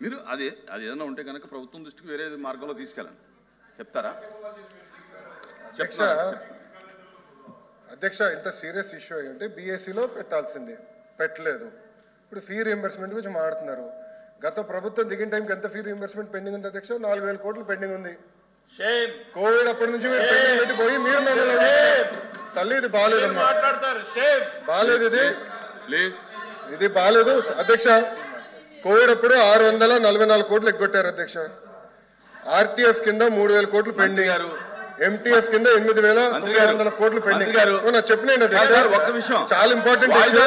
మీరు అది ఏదైనా ఉంటే కనుక ప్రభుత్వం దృష్టికి వేరే మార్గంలో తీసుకెళ్ళండి. చెప్తారా? అధ్యక్ష, ఇంత సీరియస్ ఇష్యూ అయ్యి ఉంటే బీఎస్సీలో పెట్టాల్సిందే, పెట్టలేదు. ఇప్పుడు ఫీ రీఎంబర్స్మెంట్ గురించి మాట్లాడుతున్నారు. గత ప్రభుత్వం దిగిన టైంకి ఎంత ఫీ రీఎంబర్స్మెంట్ పెండింగ్ ఉంది అధ్యక్ష? 4,000 కోట్లు పెండింగ్ ఉంది. కోవిడ్ అప్పటి నుంచి మీరు పెండింగ్ పెట్టిపోయి మీరు తల్లి ఇది బాగాలేదమ్మా, బాగాలేదు, ఇది బాగాలేదు అధ్యక్ష. కోవిడ్ అప్పుడు 644 కోట్లు ఎగ్గొట్టారు అధ్యక్ష. ఆర్టీఎఫ్ కింద 3,000 కోట్లు పెండింగ్, ఎంటీఎఫ్ కింద 8,900 కోట్లు పెండింగ్. చెప్పినండి ఒక్క విషయం చాలా ఇంపార్టెంట్ అధ్యక్ష,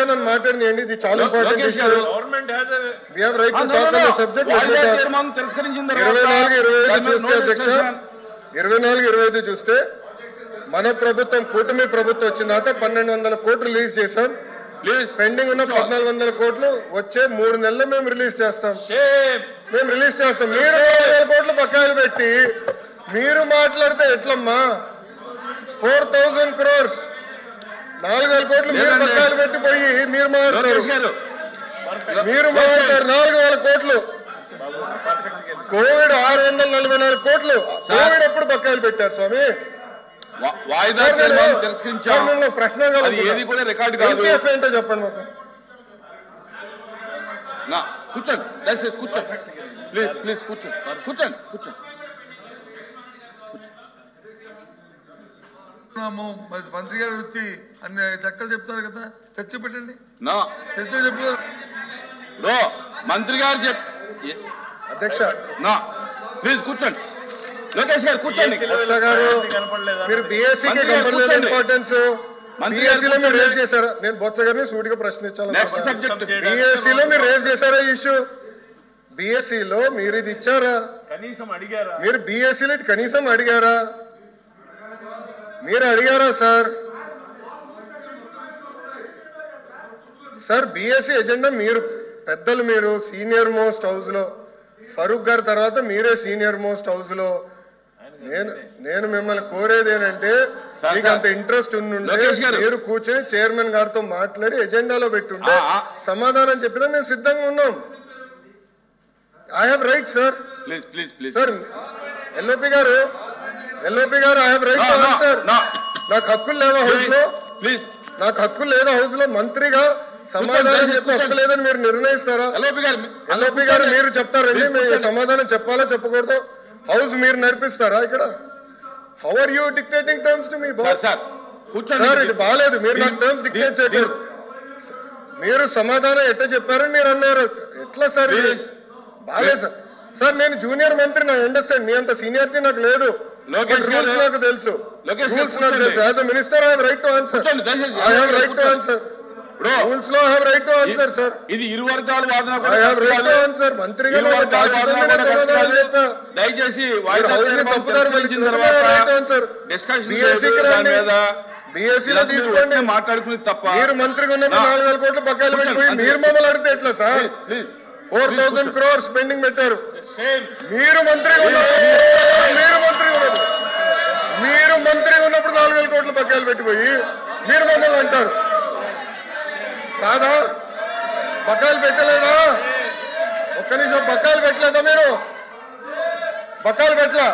నన్ను మాట్లాడినండి, ఇది చాలా ఇంపార్టెంట్ ఇష్యూ. 24-25 చూస్తే మన ప్రభుత్వం కూటమి ప్రభుత్వం వచ్చిన తర్వాత 1,200 కోట్లు రిలీజ్ చేశాం. పెండింగ్ ఉన్న 1,400 కోట్లు వచ్చే 3 నెలలు మేము రిలీజ్ చేస్తాం. మీరు 4,000 కోట్లు బకాయిలు పెట్టి మీరు మాట్లాడితే ఎట్లమ్మా? 4,000 crores 4,000 కోట్లు మీరు బకాయిలు పెట్టిపోయి మీరు మాట్లాడతారు 4,000 కోట్లు. కోవిడ్ 644 కోట్లు కోవిడ్ ఎప్పుడు బకాయిలు పెట్టారు స్వామి? వాయిదా ప్రశ్న ఏది కూడా రికార్డు కాదు. ఏంటో చెప్పండి మాకు. కూర్చోండి, దయచేసి కూర్చోండి, ప్లీజ్ కూర్చోండి. మంత్రి గారు వచ్చి అన్ని చక్కలు చెప్తారు కదా, చర్చ పెట్టండి. చర్చ చెప్తారు మంత్రి గారు అధ్యక్ష. ప్లీజ్ కూర్చోండి. లోకేష్ గారు కూర్చోండి. మీరు బీఎస్సీకి కనపడలేదు ఇంపార్టెన్స్. బీఎస్సీలో మీరు రేజ్ చేశారా? నేను బొత్స గారిని సూటిగా ప్రశ్నించాలి. బీఎస్సీలో మీరు రేజ్ చేశారా ఇష్యూ? బీఎస్సీలో మీరు ఇది ఇచ్చారా? మీరు బీఎస్సీలో కనీసం అడిగారా? మీరు అడిగారా సార్? బీఎస్సీ ఎజెండా మీరు పెద్దలు, మీరు సీనియర్ మోస్ట్ హౌస్ లో, ఫరూక్ గారి తర్వాత మీరే సీనియర్ మోస్ట్ హౌస్ లో. నేను మిమ్మల్ని కోరేది ఏంటంటే, మీకు అంత ఇంట్రెస్ట్ ఉండుంటే మీరు కూర్చొని చైర్మన్ గారితో మాట్లాడి ఎజెండాలో పెట్టుంటే సమాధానం చెప్పినా మేము సిద్ధంగా ఉన్నాం. I have right sir. Sir LOP గారు I have right to answer. నాకు హక్కులు లేవా హౌస్ లో? నాకు హక్కులు లేదా హౌస్ లో? మంత్రిగా సమాధానం చెప్పే హక్కు లేదని మీరు నిర్ణయిస్తారా? ఎల్ఓపి గారు మీరు చెప్తారండి, మీరు సమాధానం చెప్పాలా చెప్పకూడదు? హౌస్ మీరు నడిపిస్తారా ఇక్కడ? How are you dictating terms to me boss? Sir ఇది బాగాలేదు, మీరు నాకు టర్మ్స్ డిక్టేట్ చేయకూడదు. మీరు సమాధానం ఎట్లా చెప్పారని మీరు అన్నారు. ఎట్లా సార్? బాగాలేదు సార్. నేను జూనియర్ మంత్రి, నా అండర్స్టాండ్. మీ అంత సీనియారిటీ నాకు లేదు. రూల్స్ నాకు తెలుసు. As a minister I have right to answer. Rules లో I have right to answer sir. ఇది ఇరు వర్గాల వాదన. I have right to answer. మంత్రిగా దయచేసి బీఎస్సీలో తీసుకోండి, మాట్లాడుకుని తప్ప. మీరు మంత్రిగా ఉన్నప్పుడు 4,000 కోట్లు బకాయిలు పెట్టిపోయి మీరు మమ్మల్ని అడిగితే ఎట్లా సార్? 4,000 crores పెండింగ్ పెట్టారు. మీరు మంత్రిగా ఉన్నప్పుడు 4,000 కోట్లు బకాయిలు పెట్టిపోయి మీరు మమ్మల్ని అంటారు కాదా? బకాయిలు పెట్టలేదా? ఒక్క నిమిషం, బకాయిలు పెట్టలేదా? మీరు బకాయిలు పెట్టలా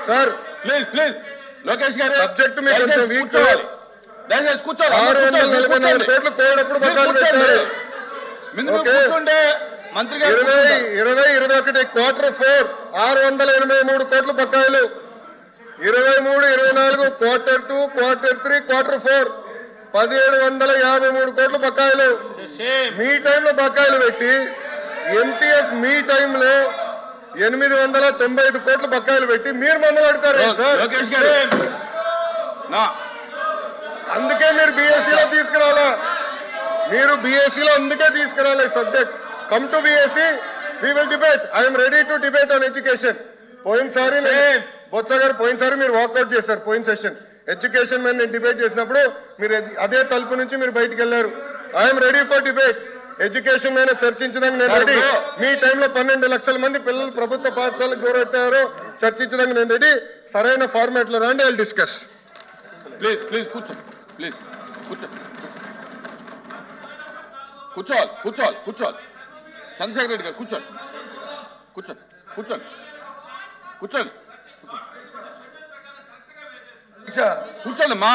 సార్? ప్లీజ్ లోకేష్ గారు, సబ్జెక్ట్ మీకు కొంచెం వీక్. దయచేసి కూర్చోండి. 644 కోట్లు కోవిడప్పుడు బకాయిలు పెట్టారు. 20-21 Q4 683 కోట్లు బకాయిలు. 23-24 Q2, Q3, Q4 1,753 కోట్లు బకాయిలు. మీ టైంలో బకాయిలు పెట్టి ఎంటీఎఫ్ మీ టైంలో 895 కోట్లు బకాయిలు పెట్టి మీరు మమ్మల్ని అడుగుతారు సార్? అందుకే మీరు బీఎస్సీలో తీసుకురావాలా? మీరు బీఎస్సీలో అందుకే తీసుకురావాలి subject. Come to BSc, we will debate. I'm ready to debate on education. పోయినసారి బొత్స గారు మీరు వాకౌట్ చేశారు. పోయిన సెషన్ ఎడ్యుకేషన్ మీద నేను డిబేట్ చేసినప్పుడు మీరు అదే తలుపు నుంచి మీరు బయటకు వెళ్ళారు. I'm ready for debate. Education మీద చర్చించడానికి నేను రెడీ. మీ టైంలో 12 లక్షల మంది పిల్లలు ప్రభుత్వ పాఠశాలకు దూరట్టారో చర్చించడానికి నేను రెడీ. సరైన ఫార్మాట్ లో రండి, ఐ విల్ డిస్కస్. ప్లీజ్ కూర్చోండి. కూర్చోవాలి కూర్చోవాలి కూర్చోవాలి చంద్రశేఖర్ రెడ్డి గారు కూర్చోండి కూర్చోండి కూర్చోండి కూర్చోండి కూర్చోండి అమ్మా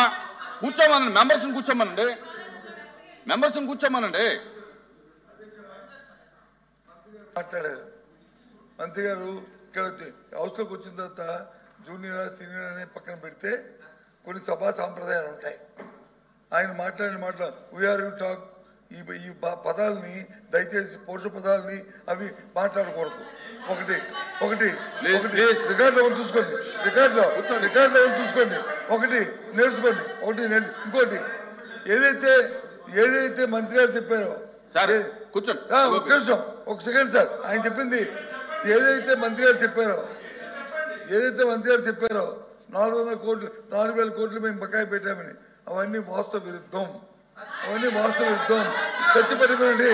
కూర్చోమనండి మెంబర్స్ని కూర్చోమనండి మెంబర్స్ని కూర్చోమనండి మాట్లాడారు మంత్రి గారు ఇక్కడ హౌస్లోకి వచ్చిన తర్వాత జూనియర్ సీనియర్ అనే పక్కన పెడితే కొన్ని సభా సాంప్రదాయాలు ఉంటాయి. ఆయన మాట్లాడిన మాటలు వీఆర్ యూ టాక్ ఈ పదాలని దయచేసి పౌరుష పదాలని అవి మాట్లాడకూడదు. ఒకటి ఒకటి రికార్డులో చూసుకోండి, రికార్డులో చూసుకోండి, ఒకటి నేర్చుకోండి, ఇంకోటి ఏదైతే మంత్రి గారు చెప్పారో సరే కూర్చోండి ఒక నిమిషం ఒక సెకండ్ సార్. ఆయన చెప్పింది ఏదైతే మంత్రి గారు చెప్పారో 400 కోట్లు 4,000 కోట్లు మేము బకాయి పెట్టామని అవన్నీ వాస్తవ విరుద్ధం. చర్చపెట్టండి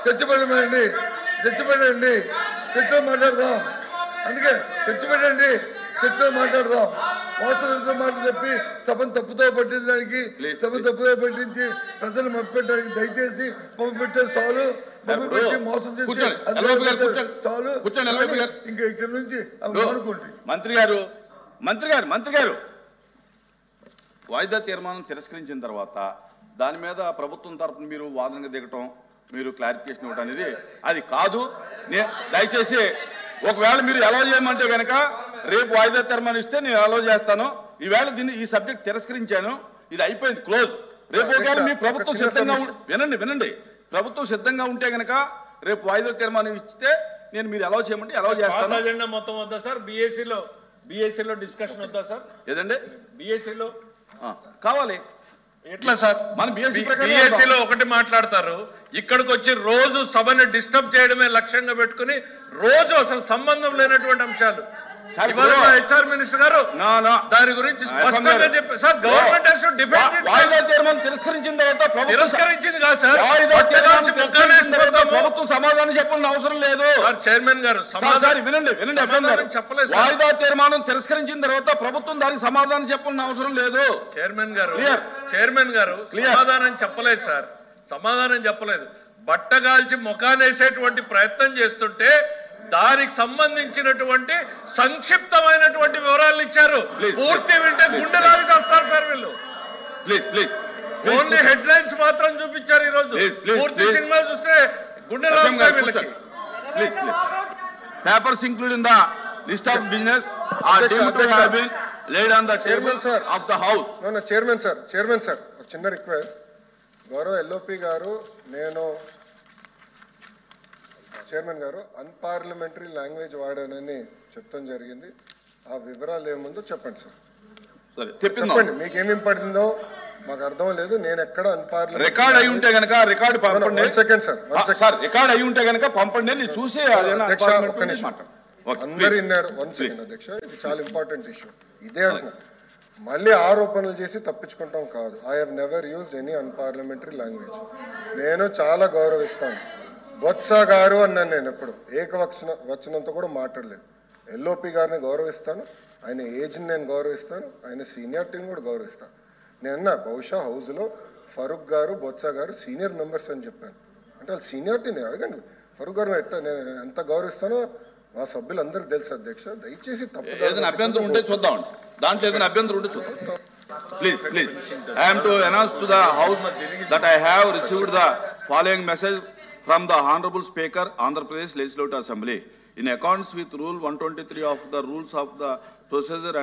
చర్చలో మాట్లాడదాం. అందుకే చర్చలో మాట్లాడదాం. వాస్తవ విరుద్ధం మాటలు చెప్పి సభను తప్పుతో పట్టించడానికి పట్టించి ప్రజలు మప్పెట్టడానికి దయచేసి పంపెట్టారు చాలు. మోసం చేసి చాలు. ఇంకా ఇక్కడ నుంచి అనుకోండి. మంత్రి గారు వాయిదా తీర్మానం తిరస్కరించిన తర్వాత దాని మీద ప్రభుత్వం తరఫున మీరు వాదనగా దిగటం, మీరు క్లారిఫికేషన్ ఇవ్వటం అనేది అది కాదు. దయచేసి ఒకవేళ మీరు అలౌ చేయమంటే కనుక రేపు వాయిదా తీర్మానం ఇస్తే నేను అలౌ చేస్తాను. ఈవేళ ఈ సబ్జెక్ట్ తిరస్కరించాను, ఇది అయిపోయింది, క్లోజ్. రేపు ఒకవేళ మీ ప్రభుత్వం సిద్ధంగా వినండి ప్రభుత్వం సిద్ధంగా ఉంటే కనుక రేపు వాయిదా తీర్మానం ఇస్తే నేను మీరు అలౌ చేయమంటే అలౌ చేస్తాను. అజెండా మొత్తం వద్దా సార్? బిఎస్సీలో డిస్కషన్ వద్దా సార్? ఏదండి బిఎస్సీలో కావాలి. ఎట్లా సార్? మన బిఎస్సీలో ఒకటి మాట్లాడతారు, ఇక్కడికి వచ్చి రోజు సభని డిస్టర్బ్ చేయడమే లక్ష్యంగా పెట్టుకుని రోజు అసలు సంబంధం లేనటువంటి అంశాలు. హెచ్ఆర్ మినిస్టర్ గారు దాని గురించి స్పష్టంగా చెప్పారు sir. Government has to defend it. వాయిదా తీర్మానం తిరస్కరించిన తర్వాత తిరస్కరించింది కాదు సార్, ప్రభుత్వం సమాధానం చెప్పాల్సిన అవసరం లేదు సార్. చైర్మన్ గారు వినండి చెప్పలేదు. వాయిదా తీర్మానం తిరస్కరించిన తర్వాత ప్రభుత్వం దానికి సమాధానం చెప్పాల్సిన అవసరం లేదు. చైర్మన్ గారు సమాధానం చెప్పలేదు సార్, సమాధానం చెప్పలేదు. బట్టగాల్చి ముఖానేసేటువంటి ప్రయత్నం చేస్తుంటే దానికి సంబంధించినటువంటి సంక్షిప్తమైనటువంటి వివరాలు ఇచ్చారు. పూర్తి వింటే గుండె రాజు చేస్తారు సార్ వీళ్ళు. ఓన్లీ హెడ్ లైన్స్ మాత్రం చూపించారు. ఈ రోజు పూర్తి సినిమా చూస్తే గుండె రాజు వీళ్ళకి. Papers include in the list of business are deemed to have been laid on the table of the house. Chairman sir ఒక చిన్న రిక్వెస్ట్. గౌరవ ఎల్ఓపి గారు, నేను చైర్మన్ గారు అన్పార్లమెంటరీ లాంగ్వేజ్ వాడానని చెప్తాం జరిగింది. ఆ వివరాలు ఏముందో చెప్పండి సార్. చెప్పండి, మీకేమేం పడిందో మాకు అర్థం లేదు. నేను ఎక్కడ అన్పార్లమెంటరీ రికార్డ్ అయి ఉంటే గనక రికార్డ్ పంపండి. సెకండ్ సార్, రికార్డ్ అయి ఉంటే గనక పంపండి, నేను చూసి అందరు విన్నారు. 1 సెకండ్ అధ్యక్ష, ఇది చాలా ఇంపార్టెంట్ ఇష్యూ. ఇదే అంటున్నా, మళ్ళీ ఆరోపణలు చేసి తప్పించుకుంటాం కాదు. I have never used any unparliamentary language. నేను చాలా గౌరవిస్తాను. బొత్స గారు అన్నాను, నేను ఎప్పుడు వచనంతో కూడా మాట్లాడలేదు. ఎల్ఓపి గారిని గౌరవిస్తాను, ఆయన ఏజ్ని నేను గౌరవిస్తాను, ఆయన సీనియారిటీని కూడా గౌరవిస్తాను. నేను బహుశా హౌస్లో ఫరూక్ గారు, బొత్స గారు సీనియర్ మెంబర్స్ అని చెప్పాను. అంటే వాళ్ళు సీనియారిటీని అడగండి. ఫరూక్ గారు నేను ఎంత గౌరవిస్తానో మా సభ్యులందరికీ తెలుసు అధ్యక్ష. దయచేసి తప్పు ఏదైనా అభ్యంతరం ఉంటే చూద్దామండి, దాంట్లో ఏదైనా అభ్యంతరం ఉంటే చూద్దాం. Please. I am to announce to the House that I have received the following message from the Honorable Speaker, Andhra Pradesh Legislative Assembly. In accordance with Rule 123 of the Rules of the Procedure and